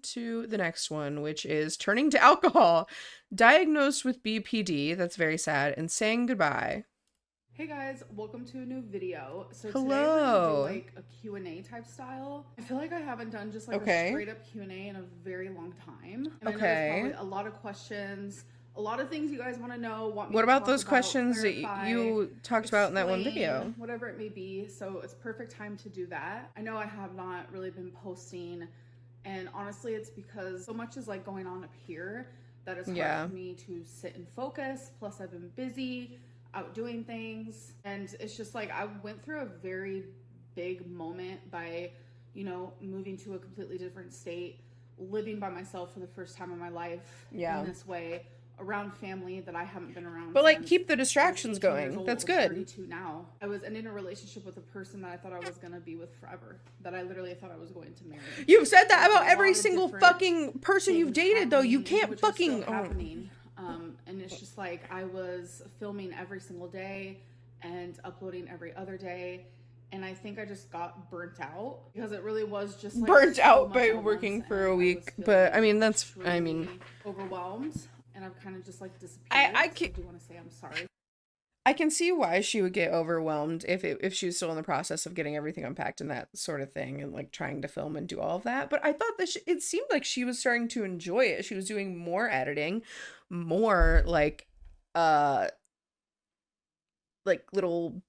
to the next one, which is turning to alcohol, diagnosed with BPD, that's very sad, and saying goodbye. Hey guys, welcome to a new video. So today we're gonna do Hello. like a Q&A type style. I feel like I haven't done just like a Okay. straight up Q&A in a very long time. And I know there's Okay. probably a lot of questions, a lot of things you guys want to know, want me What to about talk those about, questions that clarify, you talked about in that one explain, video? whatever it may be. So it's perfect time to do that. I know I have not really been posting, and honestly it's because so much is like going on up here that it's hard Yeah. for me to sit and focus. Plus I've been busy out doing things, and it's just like I went through a very big moment by, moving to a completely different state, living by myself for the first time in my life in Yeah. this way, around family that I haven't been around But like since keep the I was distractions 18 years going. old. That's I'm good. 32 now. I was ending a relationship with a person that I thought I was going to be with forever, that I literally thought I was going to marry. You've said that There's about a every lot of single different fucking person you've things dated, though. You happening, can't which are still fucking. happening. And it's just like I was filming every single day and uploading every other day. And I think I just got burnt out because it really was just like Burnt so out much by at once, working for and a I was week. But I feeling mean, extremely overwhelmed, and I've kind of just like disappeared. I So can I do want to say I'm sorry. I can see why she would get overwhelmed if she was still in the process of getting everything unpacked and that sort of thing, and like trying to film and do all of that. But I thought that it seemed like she was starting to enjoy it. She was doing more editing, more uh like little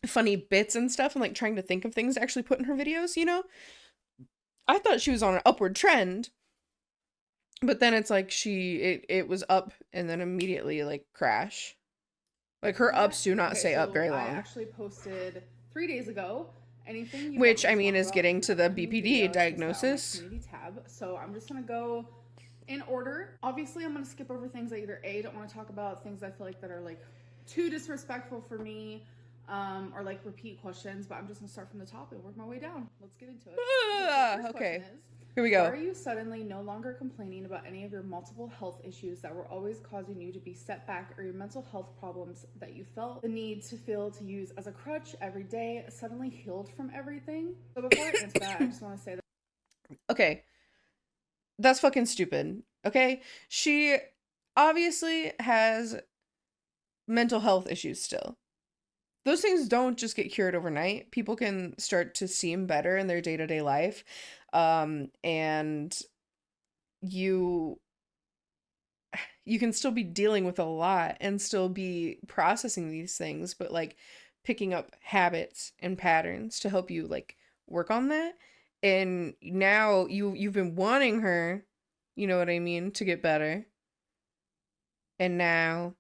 funny bits and stuff, and like trying to think of things to actually put in her videos, you know? I thought she was on an upward trend, but then it's like it was up and then immediately like crash. Like her Yeah. ups do not Okay, stay up so very I long. actually posted 3 days ago anything you want Which me I to mean talk is about in getting an to the upcoming BPD video. It's just that on my diagnosis. community tab. So I'm just gonna go in order. Obviously, I'm gonna skip over things I either A, don't want to talk about, things I feel like that are like too disrespectful for me, or like repeat questions, but I'm just gonna start from the top and work my way down. Let's get into it. Okay, so the first question Okay. is, Here we why go. are you suddenly no longer complaining about any of your multiple health issues that were always causing you to be set back, or your mental health problems that you felt the need to feel to use as a crutch every day, suddenly healed from everything? So before I answer that, I just want to say that Okay. That's fucking stupid. Okay? She obviously has mental health issues still. Those things don't just get cured overnight. People can start to seem better in their day-to-day life. And you you can still be dealing with a lot and still be processing these things, but like picking up habits and patterns to help you like work on that. And now you've been wanting her, you know what I mean, to get better. And now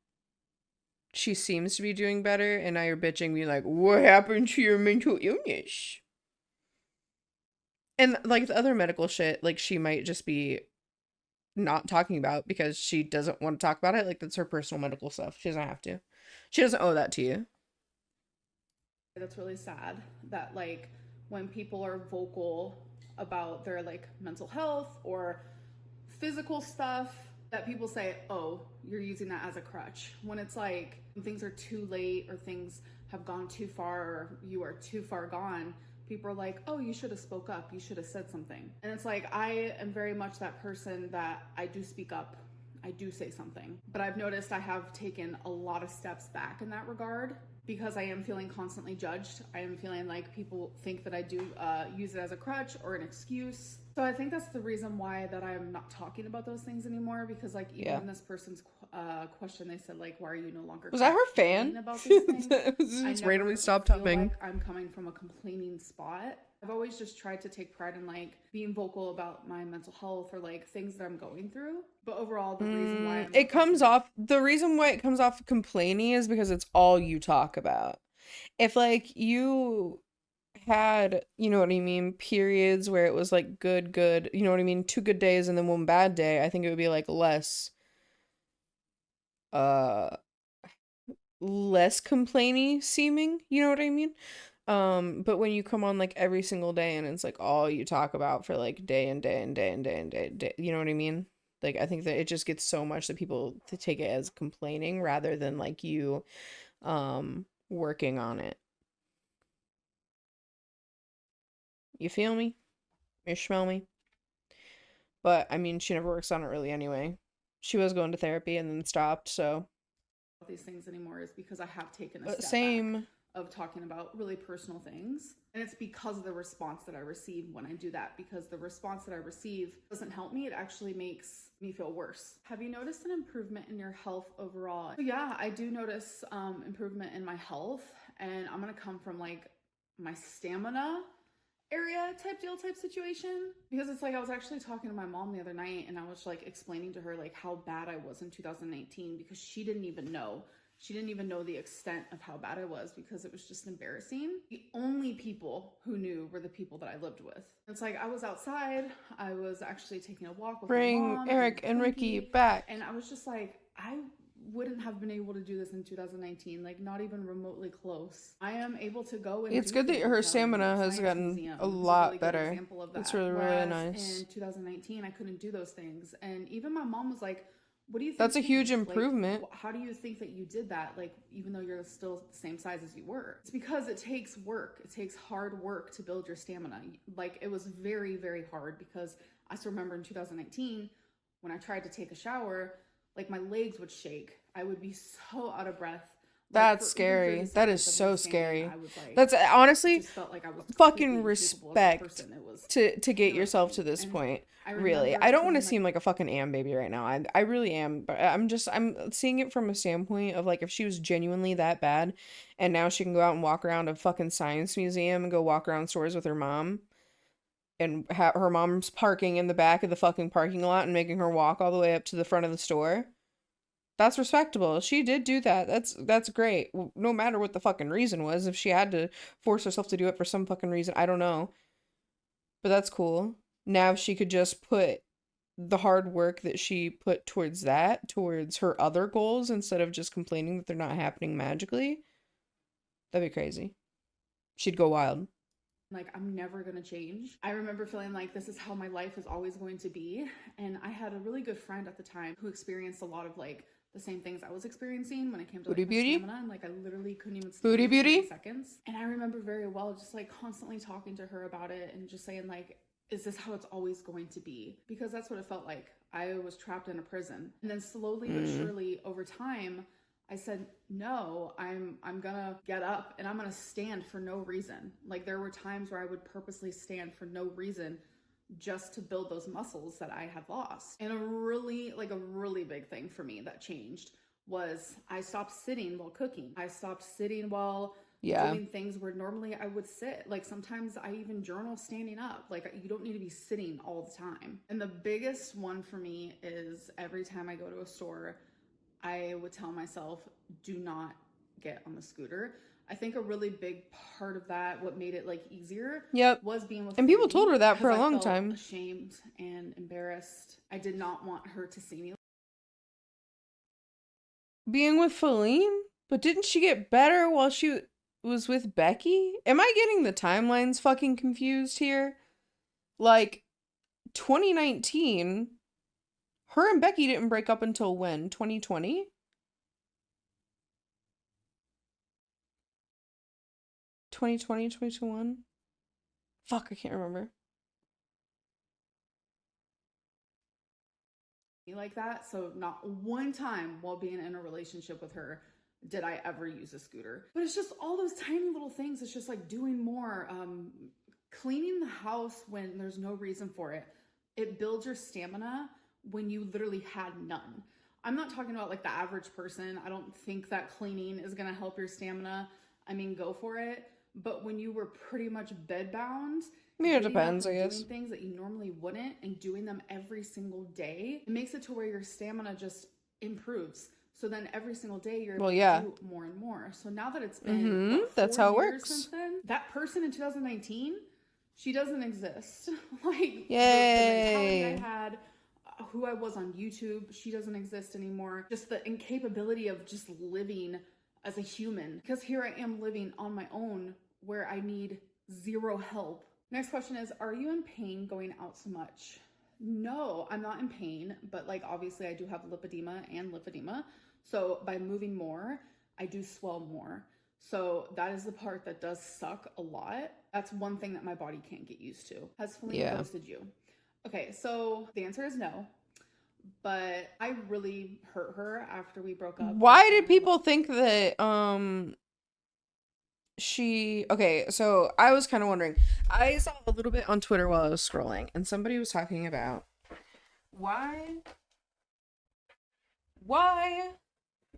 she seems to be doing better, and now you're bitching me like, what happened to your mental illness? And like the other medical shit, like she might just be not talking about because she doesn't want to talk about it. Like that's her personal medical stuff. She doesn't have to. She doesn't owe that to you. that's really sad that like when people are vocal about their like mental health or physical stuff, that people say, oh, you're using that as a crutch, when it's like when things are too late or things have gone too far or you are too far gone, people are like, oh, you should have spoke up, you should have said something. And it's like I am very much that person that I do speak up, I do say something, but I've noticed I have taken a lot of steps back in that regard because I am feeling constantly judged. I am feeling like people think that I do use it as a crutch or an excuse. So I think that's the reason why that I'm not talking about those things anymore, because like even Yeah. in this person's question, they said like, why are you no longer Was that her complaining fan? about these things? I Just randomly never stopped feel humming. like I'm coming from a complaining spot. I've always just tried to take pride in like being vocal about my mental health or like things that I'm going through. But overall, the reason why I'm It not comes talking. off, the reason why it comes off complaining is because it's all you talk about. If like you had, you know what I mean, periods where it was like good, you know what I mean, 2 good days and then one bad day, I think it would be like uh less complainy seeming, you know what I mean? But when you come on like every single day and it's like all you talk about for like day and day and day and day and day, and day, you know what I mean? Like I think that it just gets so much that people to take it as complaining rather than like you working on it. You feel me? You smell me? But I mean, she never works on it really anyway. She was going to therapy and then stopped, so. These things anymore is because I have taken a step Same. back of talking about really personal things. And it's because of the response that I receive when I do that, because the response that I receive doesn't help me. It actually makes me feel worse. Have you noticed an improvement in your health overall? So yeah, I do notice improvement in my health, and I'm gonna come from like my stamina area type situation, because it's like I was actually talking to my mom the other night, and I was like explaining to her like how bad I was in 2019, because she didn't even know the extent of how bad I was, because it was just embarrassing. The only people who knew were the people that I lived with. It's like I was outside, I was actually taking a walk with my mom, Eric and Ricky back, and I was just like, I wouldn't have been able to do this in 2019, like not even remotely close. I am able to go and it's good that her stamina has gotten a lot better. It's really, really nice. In 2019, I couldn't do those things, and even my mom was like, what do you think? That's a huge improvement. Like, how do you think that you did that? Like, even though you're still the same size as you were. It's because it takes work. It takes hard work to build your stamina. Like, it was very, very hard, because I still remember in 2019 when I tried to take a shower, like my legs would shake. I would be so out of breath. That's scary. That is so scary. That's honestly fucking respect to get yourself to this point. Really, I don't want to seem like a fucking baby right now. I really am, but I'm seeing it from a standpoint of like, if she was genuinely that bad, and now she can go out and walk around a fucking science museum and go walk around stores with her mom, and her mom's parking in the back of the fucking parking lot and making her walk all the way up to the front of the store. That's respectable. She did do that. That's great. No matter what the fucking reason was, if she had to force herself to do it for some fucking reason, I don't know. But that's cool. Now she could just put the hard work that she put towards her other goals, instead of just complaining that they're not happening magically. That'd be crazy. She'd go wild. Like, I'm never gonna change. I remember feeling like this is how my life is always going to be. And I had a really good friend at the time who experienced a lot of like the same things I was experiencing when it came to like, my stamina, and like I literally couldn't even stand for 30 seconds. And I remember very well just like constantly talking to her about it and just saying like, is this how it's always going to be? Because that's what it felt like. I was trapped in a prison. And then slowly but surely over time, I said, no, I'm gonna get up and I'm gonna stand for no reason. Like, there were times where I would purposely stand for no reason just to build those muscles that I had lost. And a really big thing for me that changed was I stopped sitting while cooking. I stopped sitting while doing things where normally I would sit. Like, sometimes I even journal standing up. Like, you don't need to be sitting all the time. And the biggest one for me is every time I go to a store, I would tell myself, do not get on the scooter. I think a really big part of that, what made it like eeasier, was being with. And people told her that for a long time. Ashamed and embarrassed. I did not want her to see me. Being with Feline? But didn't she get better while she was with Becky? Am I getting the timelines fucking confused here? Like, 2019... her and Becky didn't break up until when? 2020? Fuck, I can't remember. Like that. So not one time while being in a relationship with her did I ever use a scooter. But it's just all those tiny little things. It's just like doing more, cleaning the house when there's no reason for it. It builds your stamina when you literally had none. I'm not talking about like the average person. I don't think that cleaning is gonna help your stamina. I mean, go for it. But when you were pretty much bedbound, it depends, I guess. Doing things that you normally wouldn't and doing them every single day, it makes it to where your stamina just improves. So then every single day you're able to do more and more. So now that it's been that's how it works. Since then, that person in 2019, she doesn't exist. Like, yay. the mentality I had, who I was on YouTube, she doesn't exist anymore. Just the incapability of just living as a human. Because here I am living on my own where I need zero help. Next question is, are you in pain going out so much? No, I'm not in pain, but like obviously I do have lipedema and lymphedema. So by moving more, I do swell more. So that is the part that does suck a lot. That's one thing that my body can't get used to. Has Feline ghosted you? Okay, so the answer is no. But I really hurt her after we broke up. Why did people think that okay, so I was kind of wondering. I saw a little bit on Twitter while I was scrolling, and somebody was talking about why why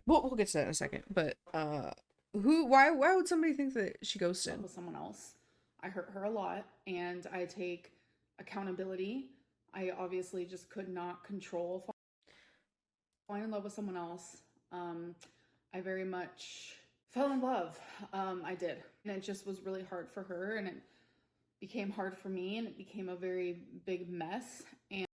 we'll get to that in a second, but why would somebody think that she ghosted? With someone else. I hurt her a lot and I take accountability. I obviously just could not control falling in love with someone else. I very much fell in love. I did. And it just was really hard for her and it became hard for me and it became a very big mess. And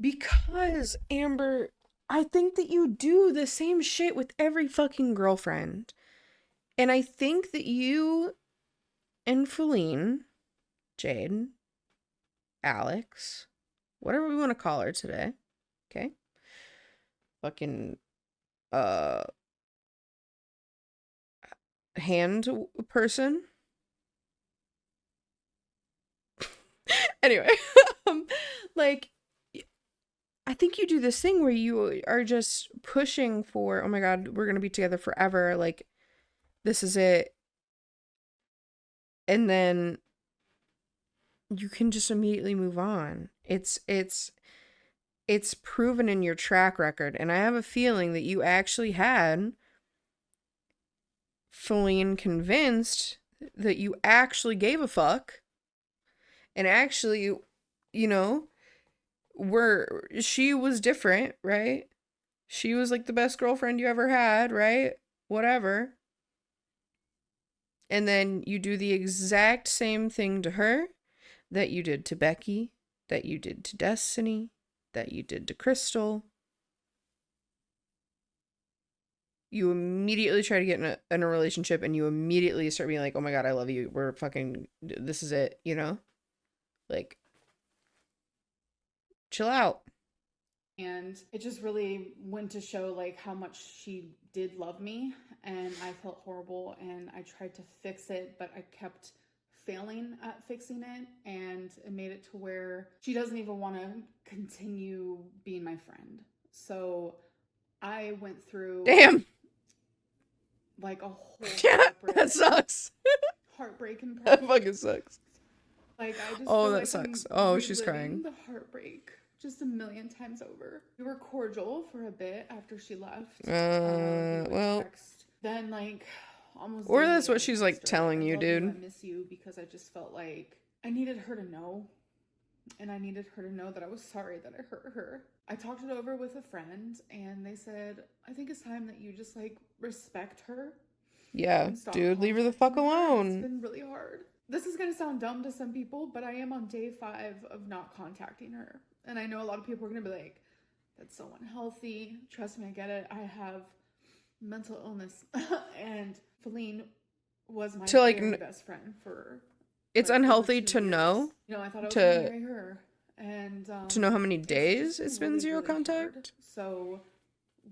Because, Amber, I think that you do the same shit with every fucking girlfriend. And I think that you and Feline, Jade, Alex, whatever we want to call her today, okay? Fucking, hand person. Anyway, like, I think you do this thing where you are just pushing for, oh my God, we're going to be together forever. Like, this is it. And then you can just immediately move on. It's proven in your track record. And I have a feeling that you actually had Feline convinced that you actually gave a fuck. And actually, you know, she was different, right? She was like the best girlfriend you ever had, right? Whatever. And then you do the exact same thing to her that you did to Becky, that you did to Destiny, that you did to Crystal. You immediately try to get in a relationship and you immediately start being like, oh my God, I love you. We're fucking, this is it, you know? Like, chill out. And it just really went to show like how much she did love me and I felt horrible and I tried to fix it, but I kept failing at fixing it and it made it to where she doesn't even want to continue being my friend. So I went through Damn. like a whole Yeah, that sucks. heartbreaking process. That fucking sucks. Like I just oh, feel that like sucks. I'm Oh, she's reliving crying. the heartbreak just a million times over. We were cordial for a bit after she left. Well, text. Then like almost or daily, that's what I she's text like her, telling I you, love dude. I miss you because I just felt like I needed her to know. And I needed her to know that I was sorry that I hurt her. I talked it over with a friend and they said, I think it's time that you just like respect her. Yeah, dude, leave her the fuck alone. It's been really hard. This is gonna sound dumb to some people, but I am on day 5 of not contacting her. And I know a lot of people are gonna be like, that's so unhealthy. Trust me, I get it. I have mental illness. And Feline was my very best friend for it's like, unhealthy to years. know. You know, I thought I was gonna marry her. And to know how many days it's been really, 0 contact. Hard. So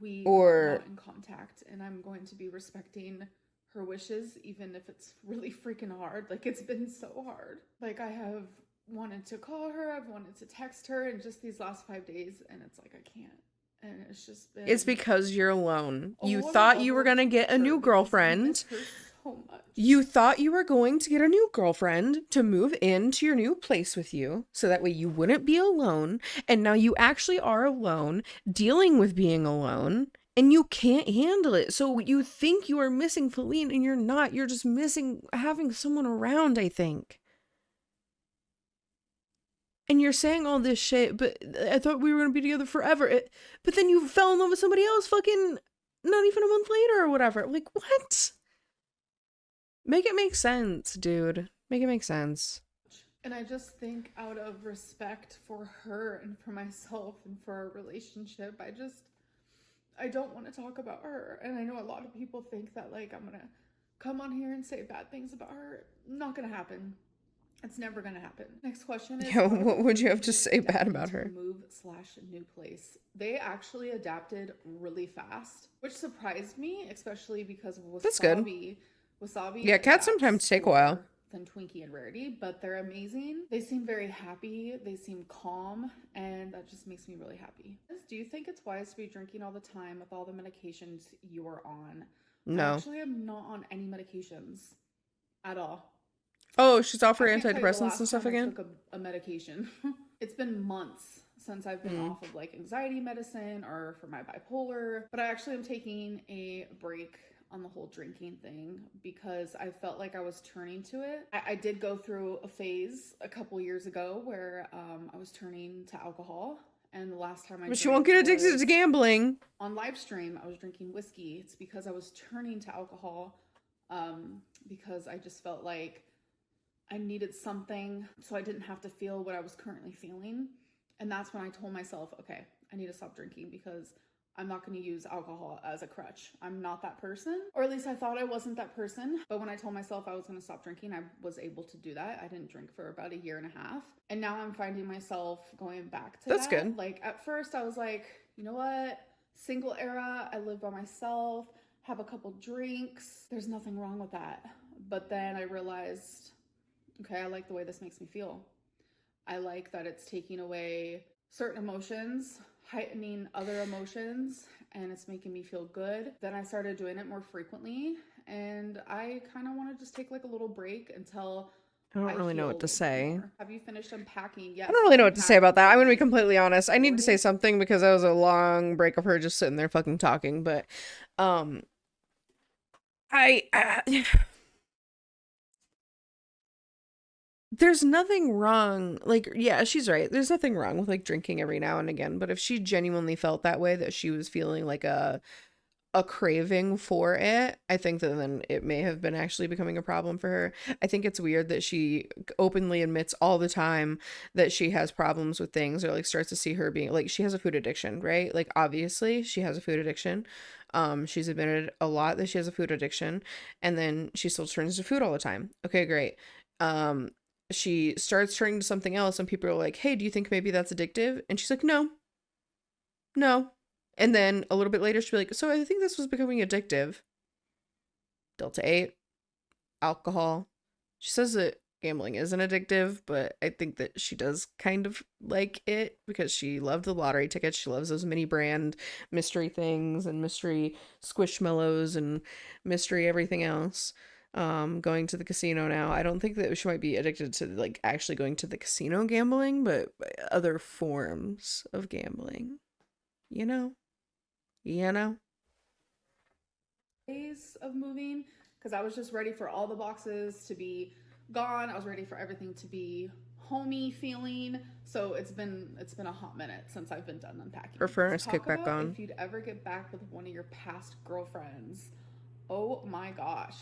we are not in contact and I'm going to be respecting her wishes, even if it's really freaking hard. Like, it's been so hard. Like, I have wanted to call her, I've wanted to text her, and just these last 5 days, and it's like, I can't. And it's just been... It's because you're alone. You thought you were gonna get a new girlfriend. So much. You thought you were going to get a new girlfriend to move into your new place with you, so that way you wouldn't be alone, and now you actually are alone, dealing with being alone, and you can't handle it. So you think you are missing Feline, and you're not. You're just missing having someone around, I think. And you're saying all this shit, but I thought we were going to be together forever. But then you fell in love with somebody else fucking not even a month later or whatever. Like, what? Make it make sense, dude. Make it make sense. And I just think out of respect for her and for myself and for our relationship, I don't want to talk about her. And I know a lot of people think that, like, I'm going to come on here and say bad things about her. Not going to happen. It's never going to happen. Next question is... Yo, what would you have to say bad about her? Move/new place. They actually adapted really fast, which surprised me, especially because of Wasabi. That's good. Wasabi Yeah, cats adapts sometimes take a while. slower than Twinkie and Rarity, but they're amazing. They seem very happy, they seem calm, and that just makes me really happy. Do you think it's wise to be drinking all the time with all the medications you are on? I No. actually am not on any medications at all. Oh, she's off her I can't tell you the antidepressants and last stuff time I again? took a medication. It's been months since I've been Mm. off of like anxiety medicine or for my bipolar, but I actually am taking a break on the whole drinking thing because I felt like I was turning to it. I did go through a phase a couple years ago where I was turning to alcohol. And the last time I But she drank won't get addicted to was gambling. on live stream. I was drinking whiskey. It's because I was turning to alcohol because I just felt like I needed something so I didn't have to feel what I was currently feeling. And that's when I told myself, okay, I need to stop drinking because I'm not going to use alcohol as a crutch. I'm not that person, or at least I thought I wasn't that person. But when I told myself I was going to stop drinking, I was able to do that. I didn't drink for about a year and a half. And now I'm finding myself going back to That's that. good. Like at first I was like, you know what? Single era, I live by myself, have a couple drinks. There's nothing wrong with that. But then I realized, okay, I like the way this makes me feel. I like that it's taking away certain emotions, heightening other emotions, and it's making me feel good. Then I started doing it more frequently, and I kind of want to just take like a little break until I don't I really know heal a what to little bit say. more. Have you finished unpacking? I Yes, don't I really know what to say unpacked about that. I'm gonna be like completely honest. I need 4 to say days. something because that was a long break of her just sitting there fucking talking. But, um, I there's nothing wrong. Like, yeah, she's right. There's nothing wrong with like drinking every now and again. But if she genuinely felt that way, that she was feeling like a craving for it, I think that then it may have been actually becoming a problem for her. I think it's weird that she openly admits all the time that she has problems with things, or like starts to see her being like she has a food addiction, right? Like obviously she has a food addiction. She's admitted a lot that she has a food addiction, and then she still turns to food all the time. Okay, great. Um, she starts turning to something else, and people are like, "Hey, do you think maybe that's addictive?" And she's like, "No, no." And then a little bit later, she'll be like, "So I think this was becoming addictive." Delta 8, alcohol. She says that gambling isn't addictive, but I think that she does kind of like it because she loved the lottery tickets. She loves those mini brand mystery things and mystery squishmallows and mystery everything else. Going to the casino now. I don't think that she might be addicted to like actually going to the casino gambling, but other forms of gambling. You know? You know? Days of moving because I was just ready for all the boxes to be gone. I was ready for everything to be homey feeling. So it's been a hot minute since I've been done unpacking. Her furnace Talk kicked back about on. if you'd ever get back with one of your past girlfriends. Oh my gosh.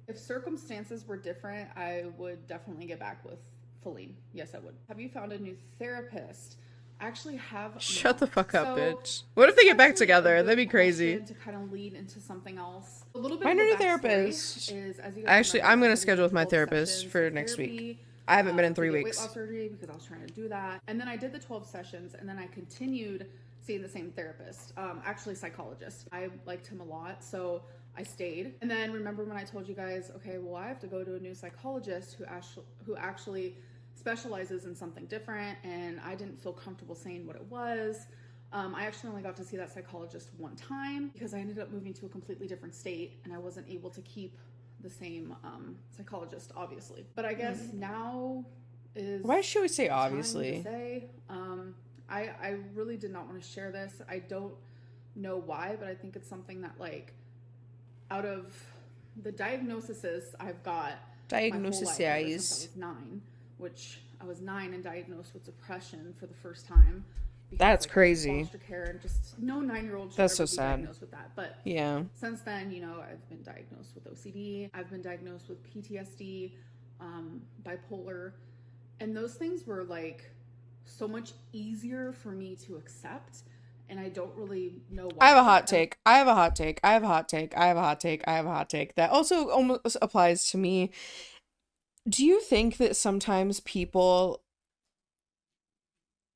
If circumstances were different, I would definitely get back with Feline. Yes, I would. Have you found a new therapist? I actually have Shut the not. fuck up, So bitch. What if this they is get back actually a together? That'd good be crazy. question to kind of lead into something else. A little bit Find of a a new backstory therapist. is, as you guys Actually, remember, I'm I gonna had to do schedule with my 12 therapist sessions for of next week. therapy I haven't been in to 3 get weight weeks. loss surgery because I was trying to do that. And then I did the 12 sessions and then I continued seeing the same therapist, actually psychologist. I liked him a lot, so I stayed. And then remember when I told you guys, okay, well, I have to go to a new psychologist who actually specializes in something different, and I didn't feel comfortable saying what it was. I actually only got to see that psychologist one time because I ended up moving to a completely different state and I wasn't able to keep the same psychologist, obviously. But I guess now is Why should we say the time to obviously? say. I really did not want to share this. I don't know why, but I think it's something that like out of the diagnoses I've got my whole life ever since I Diagnosis. was 9, which I was 9 and diagnosed with depression for the first time because That's like I was in crazy. foster care and just no 9-year-old should That's ever so be sad. diagnosed with that. But Yeah. since then, I've been diagnosed with OCD, I've been diagnosed with PTSD, bipolar, and those things were like so much easier for me to accept, and I don't really know I have a why. hot take. I have a hot take. I have a hot take. I have a hot take. I have a hot take. That also almost applies to me. Do you think that sometimes people,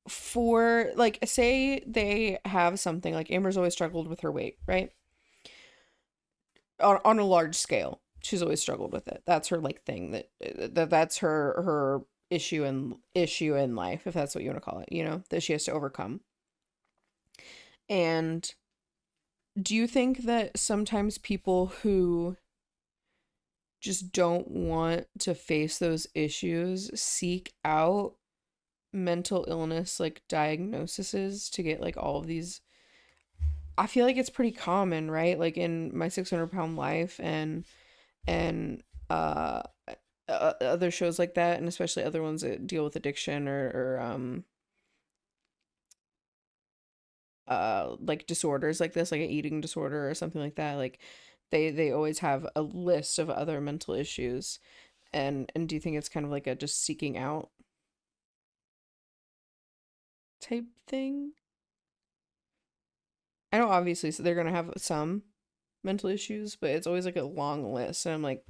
for like, say they have something like Amber's always struggled with her weight, right? On a large scale. She's always struggled with it. That's her like thing that's her issue in life, if that's what you want to call it, you know, that she has to overcome. And do you think that sometimes people who just don't want to face those issues seek out mental illness like diagnoses to get like all of these? I feel like it's pretty common, right? Like in My 600-Pound Life and uh other shows like that, and especially other ones that deal with addiction or like disorders like this, like an eating disorder or something like that. Like they always have a list of other mental issues. And do you think it's kind of like a just seeking out type thing? I know obviously so they're gonna have some mental issues, but it's always like a long list, and I'm like,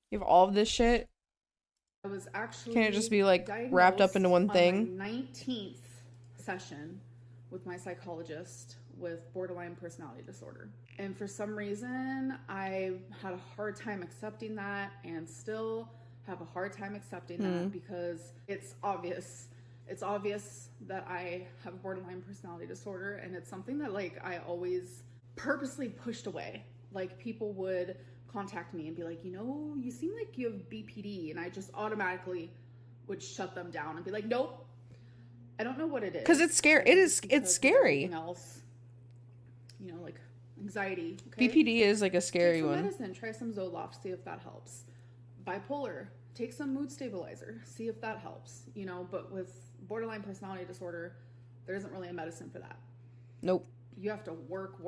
you have all of this shit. I was Can it just actually be like wrapped up into diagnosed one on my thing? 19th session with my psychologist with borderline personality disorder. And for some reason, I had a hard time accepting that and still have a hard time accepting that because it's obvious. It's obvious that I have borderline personality disorder, and it's something that like I always purposely pushed away. Like people would contact me and be like, you know, you seem like you have BPD, and I just automatically would shut them down and be like, nope, I don't know what it is. Because it's scary. It's scary. Else, you know, like anxiety. Okay? BPD is like a scary Take some one. medicine. Try some Zoloft. See if that helps. Bipolar. Take some mood stabilizer. See if that helps. You know, but with borderline personality disorder, there isn't really a medicine for that. Nope. You have to work,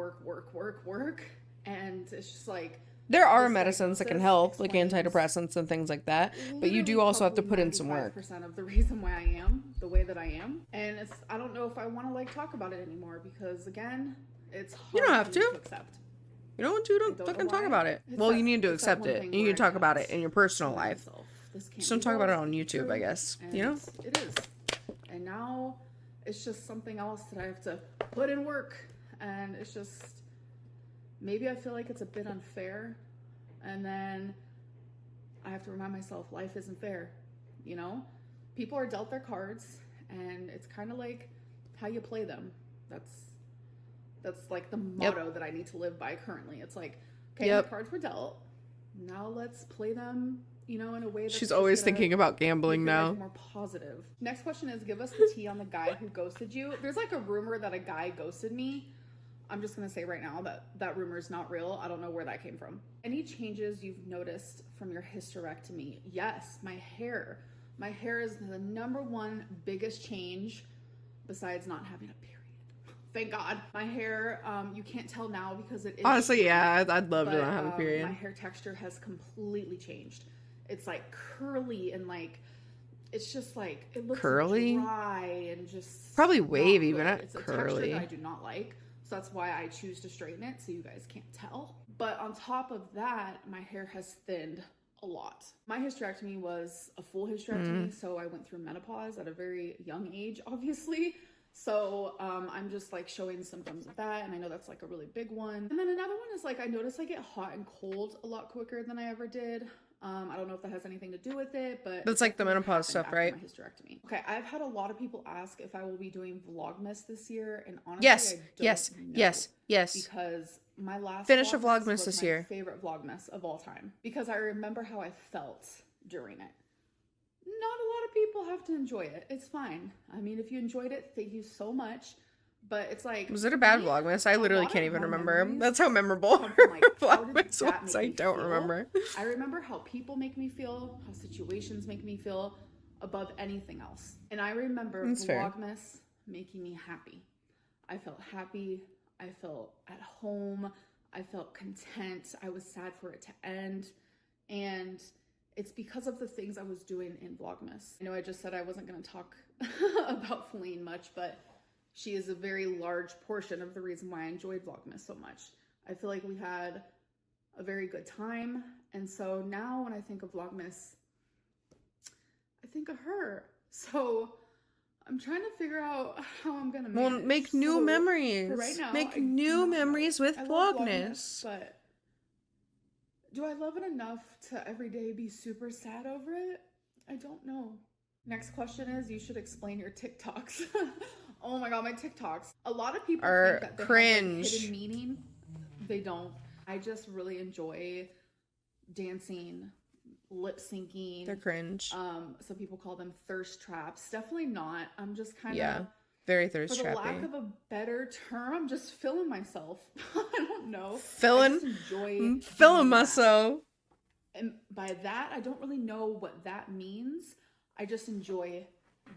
and it's just like there are medicines that can help, like antidepressants and things like that, but you do also have to put in some work. 95% of the reason why I am the way that I am, and it's I don't know if I want to like talk about it anymore because again, it's hard you don't have to accept. You don't want to don't fucking talk about it. Well, you need to accept it. You need to talk about it in your personal life. Just don't talk about it on YouTube, I guess. You know? It is. And now it's just something else that I have to put in work. And it's just, maybe I feel like it's a bit unfair. And then I have to remind myself life isn't fair. You know? People are dealt their cards, and it's kind of like how you play them. That's like the motto that I need to live by currently. It's like, okay, the cards were dealt. Now let's play them, you know, in a way that's she's always thinking about gambling now. More positive. Next question is, give us the tea on the guy who ghosted you. There's like a rumor that a guy ghosted me. I'm just going to say right now that rumor is not real. I don't know where that came from. Any changes you've noticed from your hysterectomy? Yes, my hair. My hair is the number one biggest change besides not having a period. Thank God. My hair, you can't tell now because it is. Honestly, yeah, I'd love to not have a period. My hair texture has completely changed. It's like curly and like, it's just like, it looks curly, dry and just probably wavy, but not it's curly. It's a texture that I do not like. So that's why I choose to straighten it so you guys can't tell. But on top of that, my hair has thinned a lot. My hysterectomy was a full hysterectomy, so I went through menopause at a very young age, obviously. So I'm just like showing symptoms of that, and I know that's like a really big one. And then another one is like I notice I get hot and cold a lot quicker than I ever did. I don't know if that has anything to do with it, but that's like the menopause stuff, right? My hysterectomy. Okay, I've had a lot of people ask if I will be doing Vlogmas this year, and honestly, yes, because my last finish a Vlogmas this year. My favorite Vlogmas of all time because I remember how I felt during it. Not a lot of people have to enjoy it. It's fine. I mean, if you enjoyed it, thank you so much. But it's like, was it a bad Vlogmas? I literally can't even remember. That's how memorable like, Vlogmas was. I don't remember. I remember how people make me feel, how situations make me feel above anything else. And I remember Vlogmas making me happy. I felt happy. I felt at home. I felt content. I was sad for it to end. And it's because of the things I was doing in Vlogmas. I know I just said I wasn't going to talk about Feline much, but she is a very large portion of the reason why I enjoyed Vlogmas so much. I feel like we had a very good time. And so now when I think of Vlogmas, I think of her. So I'm trying to figure out how I'm going to manage. Well, make new memories. Right now, make new memories with Vlogmas. But Do I love it enough to every day be super sad over it? I don't know. Next question is, you should explain your TikToks. Oh my god, my TikToks. A lot of people think that they have like hidden Cringe. meaning. They don't. I just really enjoy dancing, lip syncing. They're cringe. Some people call them thirst traps. Definitely not. I'm just kind of, Yeah, very for thirst the lack trappy. of a better term, I'm just feeling myself. I don't know. I Filling, just enjoy filling doing that. myself. And by that, I don't really know what that means. I just enjoy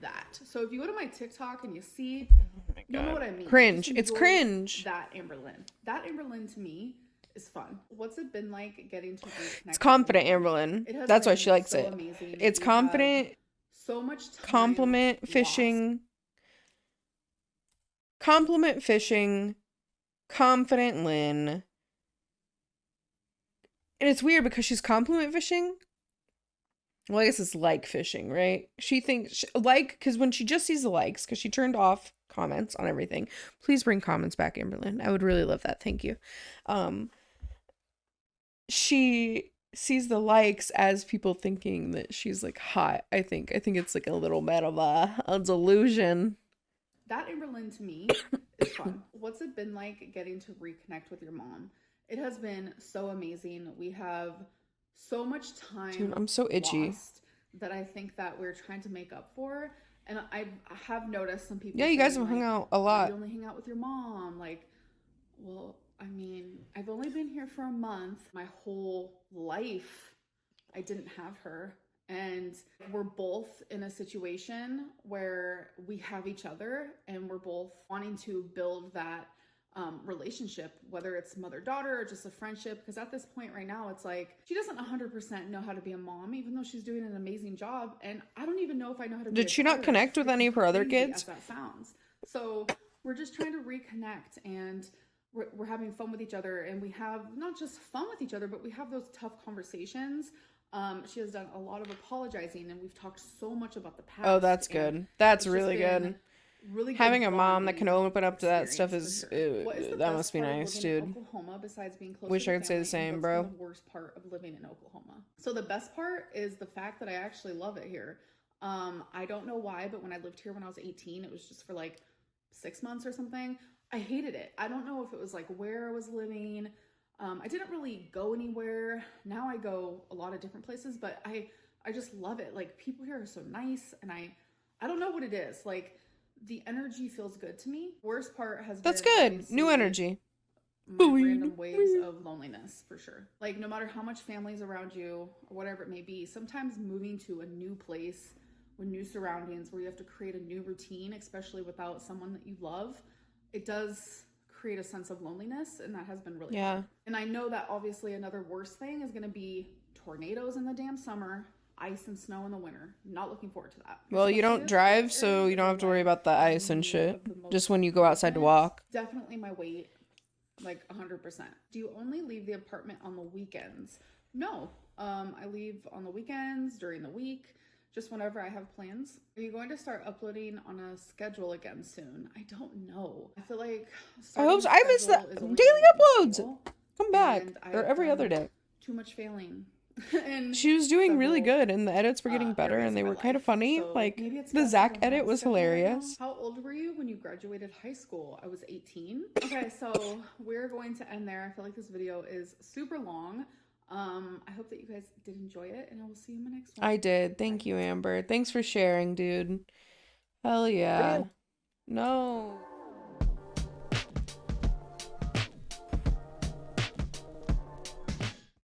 that. So if you go to my TikTok and you see, you'll know what I mean. Cringe. Just It's enjoy cringe. That Amberlynn. That Amberlynn to me is fun. What's it been like getting to reconnect? It's confident, with Amberlynn? Amberlynn. That's why she likes so it. Amazing. It's We confident. have so much time Compliment lost. fishing. Compliment fishing. Confident Lynn. And it's weird because she's compliment fishing. Well, I guess it's like fishing, right? She thinks, because when she just sees the likes, because she turned off comments on everything. Please bring comments back, Amberlynn. I would really love that. Thank you. She sees the likes as people thinking that she's like hot. I think it's like a little bit of a delusion. That Amberlynn to me is fun. What's it been like getting to reconnect with your mom? It has been so amazing. We have so much time. Dude, I'm so itchy. Lost that I think that we're trying to make up for. And I have noticed some people. Yeah, you guys saying, have hung like, out a lot. You only hang out with your mom. Like, well, I mean, I've only been here for a month. My whole life, I didn't have her. And we're both in a situation where we have each other and we're both wanting to build that relationship, whether it's mother-daughter or just a friendship. Because at this point right now, it's like she doesn't 100% know how to be a mom, even though she's doing an amazing job. And I don't even know if I know how to be a Did she not daughter, connect with any of her other crazy kids? as that sounds. So we're just trying to reconnect, and we're having fun with each other. And we have not just fun with each other, but we have those tough conversations. She has done a lot of apologizing, and we've talked so much about the past. Oh, that's good. That's really good. Really good having a mom that can bonding open up to that stuff experience is, for sure. What is the that best must be part of nice, living in dude. Oklahoma besides being close Wish to I your could say the family, and same, what's been bro. the worst part of living in Oklahoma? So the best part is the fact that I actually love it here. I don't know why, but when I lived here when I was 18, it was just for like 6 months or something. I hated it. I don't know if it was like where I was living. I didn't really go anywhere. Now I go a lot of different places, but I just love it. Like, people here are so nice, and I don't know what it is. Like, the energy feels good to me. Worst part has That's been good. New energy. my random waves of loneliness, for sure. Like, no matter how much family's around you or whatever it may be, sometimes moving to a new place with new surroundings where you have to create a new routine, especially without someone that you love, it does create a sense of loneliness, and that has been really hard. And I know that obviously another worst thing is going to be tornadoes in the damn summer, ice and snow in the winter. Not looking forward to that. Well, you don't drive, so you don't have to worry about the ice and shit. Just when you go outside to walk. Definitely my weight, like 100%. Do you only leave the apartment on the weekends? No. I leave on the weekends, during the week, just whenever I have plans. Are you going to start uploading on a schedule again soon? I don't know. I feel like I hope so. I miss that daily uploads. Come back, or every other day. Too much failing. And she was doing really good, and the edits were getting better, and they were kind of funny. So like the Zach edit was hilarious. How old were you when you graduated high school? I was 18. Okay, so we're going to end there. I feel like this video is super long. I hope that you guys did enjoy it, and I will see you in my next one. I did. Thank you, Amber. Thanks for sharing, dude. Hell yeah. No.